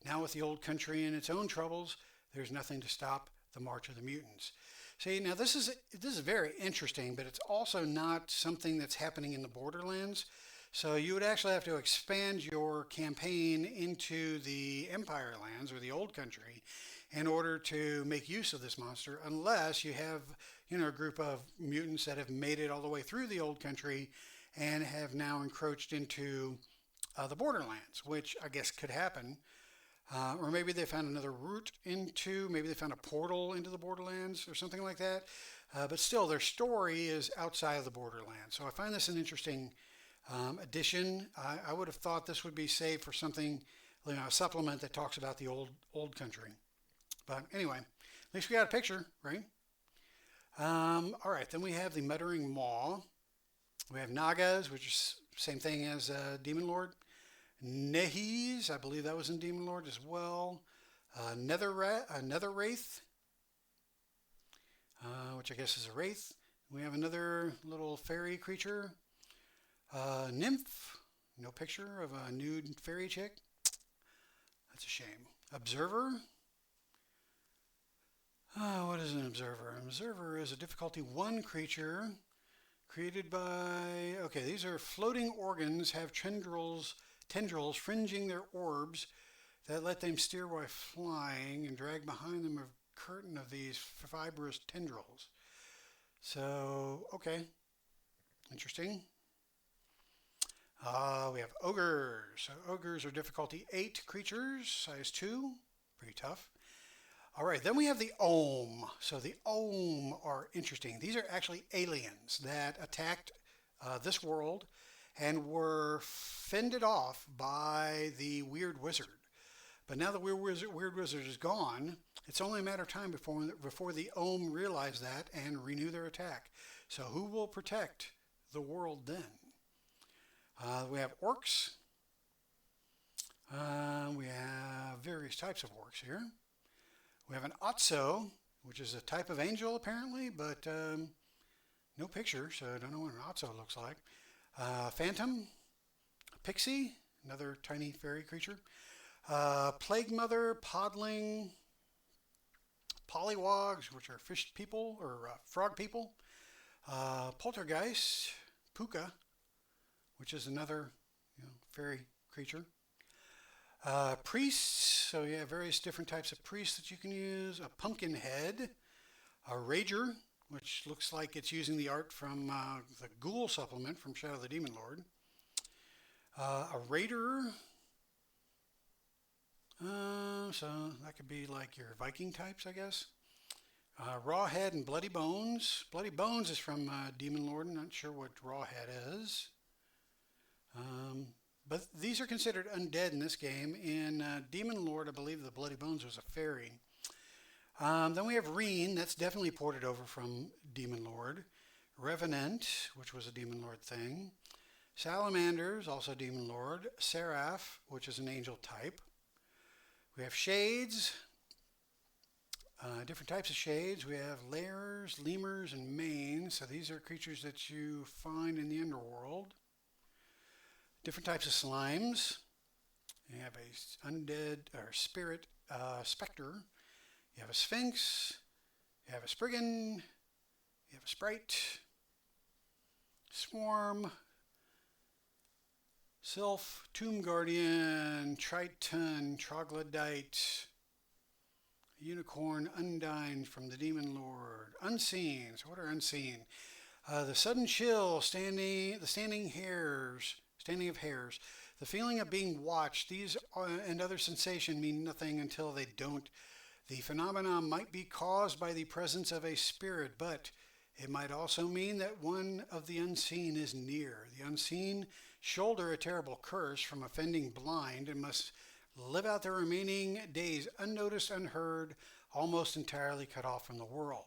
A: Now with the old country and its own troubles, there's nothing to stop the march of the mutants. See, now this is very interesting, but it's also not something that's happening in the Borderlands. So you would actually have to expand your campaign into the Empire lands or the old country in order to make use of this monster, unless you have, a group of mutants that have made it all the way through the old country and have now encroached into the Borderlands, which I guess could happen. Or maybe they found another route maybe they found a portal into the Borderlands or something like that. But still, their story is outside of the Borderlands. So I find this an interesting addition. I would have thought this would be saved for something, a supplement that talks about the old country. But anyway, at least we got a picture, right? All right, then we have the Muttering Maw. We have Nagas, which is same thing as Demon Lord. Nehis, I believe that was in Demon Lord as well. Nether Wraith, which I guess is a wraith. We have another little fairy creature. Nymph, no picture of a nude fairy chick. That's a shame. Observer. What is an observer? An observer is a difficulty 1 creature created by... Okay, these are floating organs, have tendrils fringing their orbs that let them steer while flying and drag behind them a curtain of these fibrous tendrils. So, okay. Interesting. We have ogres. So ogres are difficulty 8 creatures, size 2. Pretty tough. All right, then we have the Ohm. So the Ohm are interesting. These are actually aliens that attacked this world and were fended off by the Weird Wizard. But now the Weird Wizard is gone, it's only a matter of time before the Ohm realize that and renew their attack. So who will protect the world then? We have orcs. We have various types of orcs here. We have an Otso, which is a type of angel apparently, but no picture, so I don't know what an Otso looks like. Phantom, Pixie, another tiny fairy creature. Plague Mother, Podling, Polywogs, which are fish people or frog people. Poltergeist, Puka, which is another fairy creature. Priests, so you have various different types of priests that you can use. A pumpkin head, a rager, which looks like it's using the art from the Ghoul supplement from Shadow of the Demon Lord. A raider, so that could be like your Viking types, I guess. Rawhead and Bloody Bones. Bloody Bones is from Demon Lord. I'm not sure what Rawhead is. But these are considered undead in this game. In Demon Lord, I believe the Bloody Bones was a fairy. Then we have Reen. That's definitely ported over from Demon Lord. Revenant, which was a Demon Lord thing. Salamanders, also Demon Lord. Seraph, which is an angel type. We have Shades. Different types of shades. We have lairs, lemurs, and manes. So these are creatures that you find in the underworld. Different types of slimes. You have a undead or spirit specter. You have a Sphinx, you have a Spriggan, you have a Sprite, Swarm, Sylph, Tomb Guardian, Triton, Troglodyte, Unicorn, Undine from the Demon Lord, Unseen. So what are Unseen? The sudden chill, standing of hairs, the feeling of being watched. These and other sensation mean nothing until they don't. The phenomenon might be caused by the presence of a spirit, but it might also mean that one of the unseen is near. The unseen shoulder a terrible curse from offending blind and must live out their remaining days unnoticed, unheard, almost entirely cut off from the world.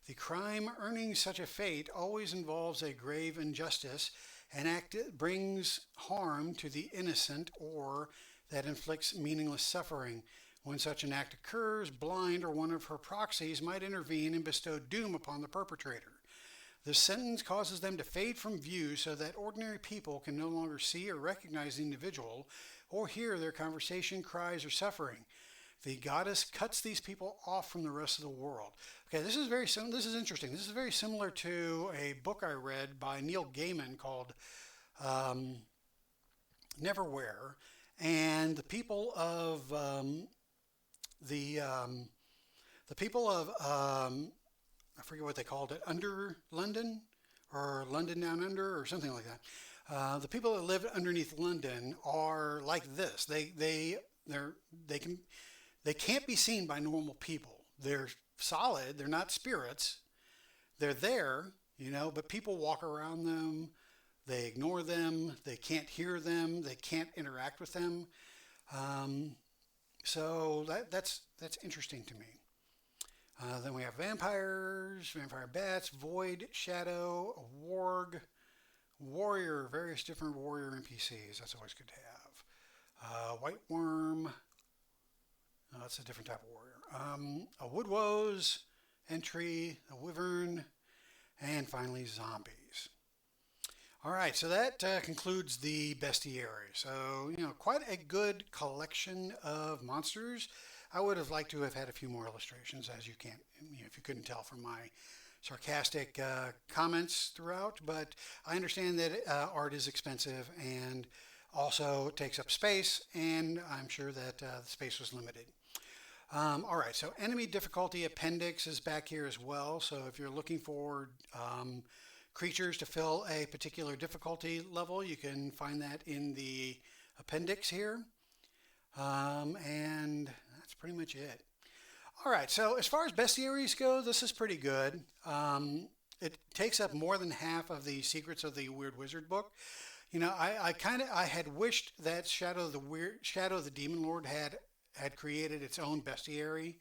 A: The crime earning such a fate always involves a grave injustice, an act that brings harm to the innocent or that inflicts meaningless suffering. When such an act occurs, Blind or one of her proxies might intervene and bestow doom upon the perpetrator. This sentence causes them to fade from view so that ordinary people can no longer see or recognize the individual or hear their conversation, cries, or suffering. The goddess cuts these people off from the rest of the world. Okay, this is interesting. This is very similar to a book I read by Neil Gaiman called Neverwhere, and the people of I forget what they called it, Under London or London Down Under or something like that. The people that live underneath London are like this. They can't be seen by normal people. They're solid. They're not spirits. They're there, but people walk around them. They ignore them. They can't hear them. They can't interact with them. So that's interesting to me. Then we have vampires, vampire bats, void, shadow, a warg, warrior, various different warrior NPCs. That's always good to have. White worm. That's a different type of warrior. A woodwoes entry, a wyvern, and finally zombies. All right, so that concludes the bestiary. So, quite a good collection of monsters. I would have liked to have had a few more illustrations, as you can't, if you couldn't tell from my sarcastic comments throughout. But I understand that art is expensive and also takes up space, and I'm sure that the space was limited. All right, so enemy difficulty appendix is back here as well. So if you're looking for creatures to fill a particular difficulty level, you can find that in the appendix here. And that's pretty much it. All right, so as far as bestiaries go, this is pretty good. It takes up more than half of the Secrets of the Weird Wizard book. I had wished that Shadow of the Demon Lord had created its own bestiary,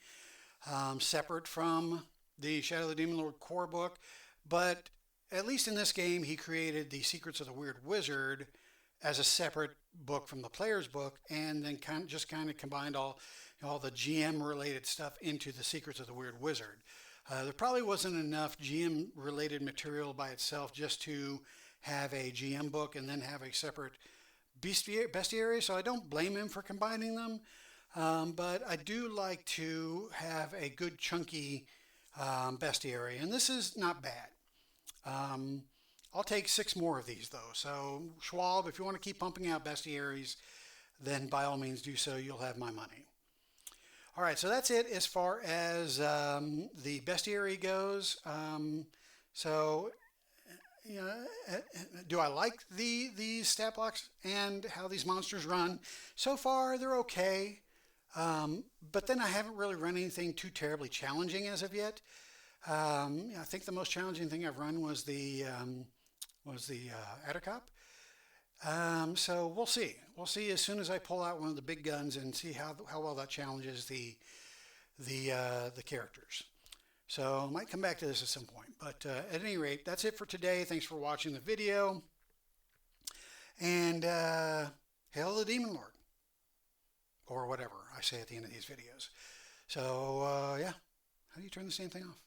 A: separate from the Shadow of the Demon Lord core book, but at least in this game, he created the Secrets of the Weird Wizard as a separate book from the player's book, and then kind of combined all the GM related stuff into the Secrets of the Weird Wizard. There probably wasn't enough GM related material by itself just to have a GM book and then have a separate bestiary, so I don't blame him for combining them. But I do like to have a good chunky bestiary, and this is not bad. I'll take 6 more of these though. So Schwab, if you want to keep pumping out bestiaries, then by all means do so. You'll have my money. All right, so that's it as far as the bestiary goes. Do I like these stat blocks and how these monsters run? So far, they're okay. But then I haven't really run anything too terribly challenging as of yet. I think the most challenging thing I've run was the Attercop. So we'll see. We'll see as soon as I pull out one of the big guns and see how well that challenges the characters. So I might come back to this at some point. But at any rate, that's it for today. Thanks for watching the video. And hail the Demon Lord. Or whatever I say at the end of these videos. So yeah, how do you turn this damn thing off?